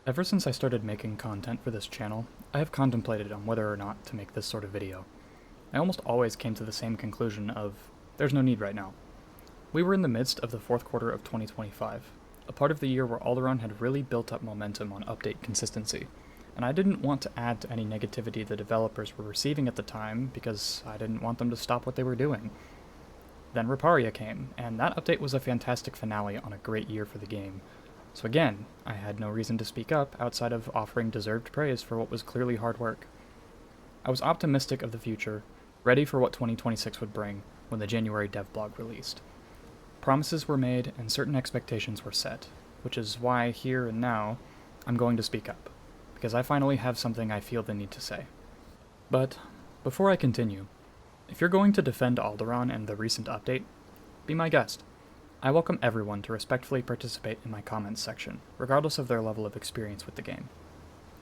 Ever since I started making content for this channel, I have contemplated on whether or not to make this sort of video. I almost always came to the same conclusion of, there's no need right now. We were in the midst of the fourth quarter of 2025, a part of the year where Alderon had really built up momentum on update consistency, and I didn't want to add to any negativity the developers were receiving at the time because I didn't want them to stop what they were doing. Then Riparia came, and that update was a fantastic finale on a great year for the game. So again, I had no reason to speak up outside of offering deserved praise for what was clearly hard work. I was optimistic of the future, ready for what 2026 would bring when the January Devblog released. Promises were made and certain expectations were set, which is why here and now I'm going to speak up, because I finally have something I feel the need to say. But before I continue, if you're going to defend Alderon and the recent update, be my guest. I welcome everyone to respectfully participate in my comments section, regardless of their level of experience with the game.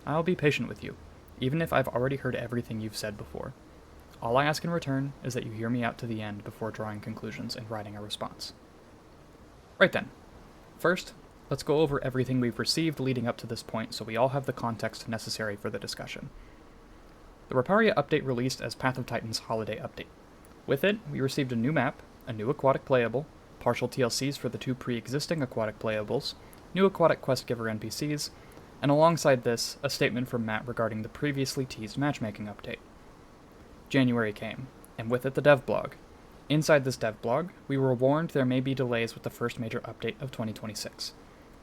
I'll be patient with you, even if I've already heard everything you've said before. All I ask in return is that you hear me out to the end before drawing conclusions and writing a response. Right then. First, let's go over everything we've received leading up to this point so we all have the context necessary for the discussion. The Riparia update released as Path of Titans Holiday Update. With it, we received a new map, a new aquatic playable, partial TLCs for the two pre-existing aquatic playables, new aquatic quest giver NPCs, and alongside this, a statement from Matt regarding the previously teased matchmaking update. January came, and with it the devblog. Inside this devblog, we were warned there may be delays with the first major update of 2026.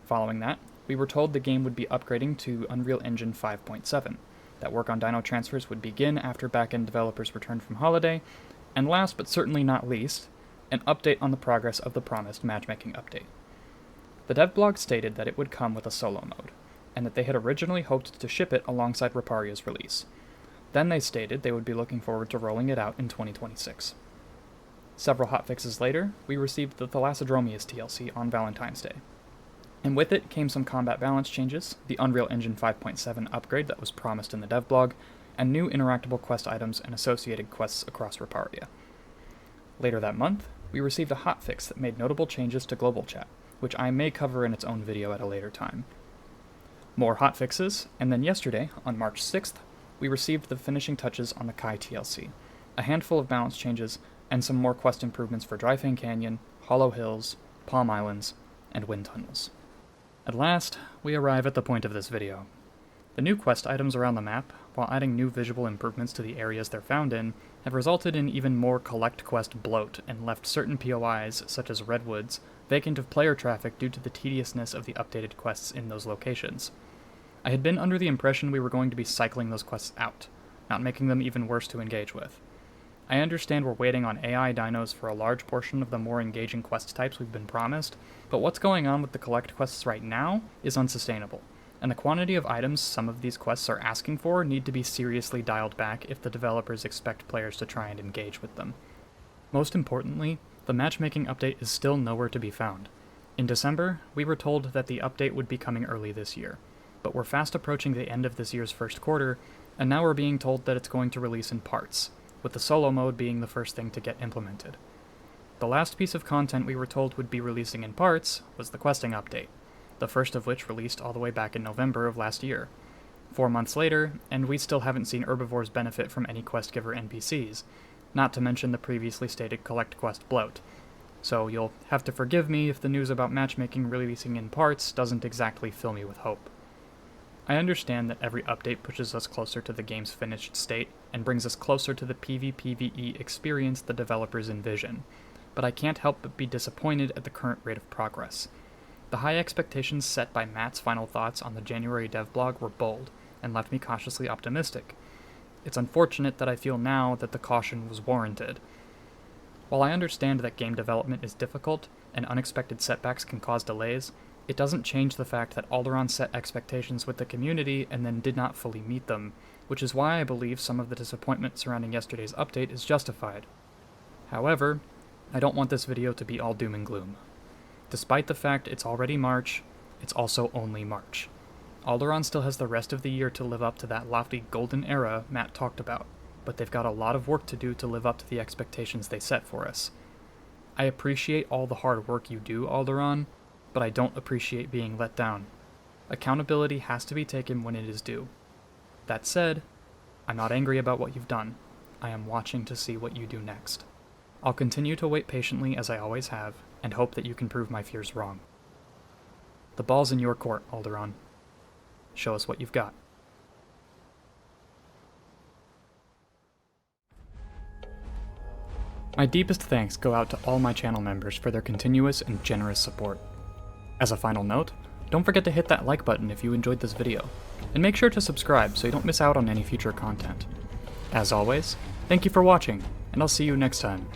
Following that, we were told the game would be upgrading to Unreal Engine 5.7, that work on dino transfers would begin after backend developers returned from holiday, and last but certainly not least, an update on the progress of the promised matchmaking update. The devblog stated that it would come with a solo mode, and that they had originally hoped to ship it alongside Riparia's release. Then they stated they would be looking forward to rolling it out in 2026. Several hotfixes later, we received the Thalassodromius TLC on Valentine's Day. And with it came some combat balance changes, the Unreal Engine 5.7 upgrade that was promised in the devblog, and new interactable quest items and associated quests across Riparia. Later that month, we received a hotfix that made notable changes to global chat, which I may cover in its own video at a later time. More hotfixes, and then yesterday, on March 6th, we received the finishing touches on the Kai TLC, a handful of balance changes, and some more quest improvements for Dryfang Canyon, Hollow Hills, Palm Islands, and Wind Tunnels. At last, we arrive at the point of this video. The new quest items around the map, while adding new visual improvements to the areas they're found in, have resulted in even more collect quest bloat and left certain POIs, such as Redwoods, vacant of player traffic due to the tediousness of the updated quests in those locations. I had been under the impression we were going to be cycling those quests out, not making them even worse to engage with. I understand we're waiting on AI dinos for a large portion of the more engaging quest types we've been promised, but what's going on with the collect quests right now is unsustainable, and the quantity of items some of these quests are asking for need to be seriously dialed back if the developers expect players to try and engage with them. Most importantly, the matchmaking update is still nowhere to be found. In December, we were told that the update would be coming early this year, but we're fast approaching the end of this year's first quarter, and now we're being told that it's going to release in parts, with the solo mode being the first thing to get implemented. The last piece of content we were told would be releasing in parts was the questing update, the first of which released all the way back in November of last year. 4 months later, and we still haven't seen herbivores benefit from any quest giver NPCs, not to mention the previously stated collect quest bloat. So you'll have to forgive me if the news about matchmaking releasing in parts doesn't exactly fill me with hope. I understand that every update pushes us closer to the game's finished state and brings us closer to the PvPvE experience the developers envision, but I can't help but be disappointed at the current rate of progress. The high expectations set by Matt's final thoughts on the January devblog were bold, and left me cautiously optimistic. It's unfortunate that I feel now that the caution was warranted. While I understand that game development is difficult, and unexpected setbacks can cause delays, it doesn't change the fact that Alderon set expectations with the community and then did not fully meet them, which is why I believe some of the disappointment surrounding yesterday's update is justified. However, I don't want this video to be all doom and gloom. Despite the fact it's already March, it's also only March. Alderon still has the rest of the year to live up to that lofty golden era Matt talked about, but they've got a lot of work to do to live up to the expectations they set for us. I appreciate all the hard work you do, Alderon, but I don't appreciate being let down. Accountability has to be taken when it is due. That said, I'm not angry about what you've done. I am watching to see what you do next. I'll continue to wait patiently as I always have, and hope that you can prove my fears wrong. The ball's in your court, Alderon. Show us what you've got. My deepest thanks go out to all my channel members for their continuous and generous support. As a final note, don't forget to hit that like button if you enjoyed this video, and make sure to subscribe so you don't miss out on any future content. As always, thank you for watching, and I'll see you next time.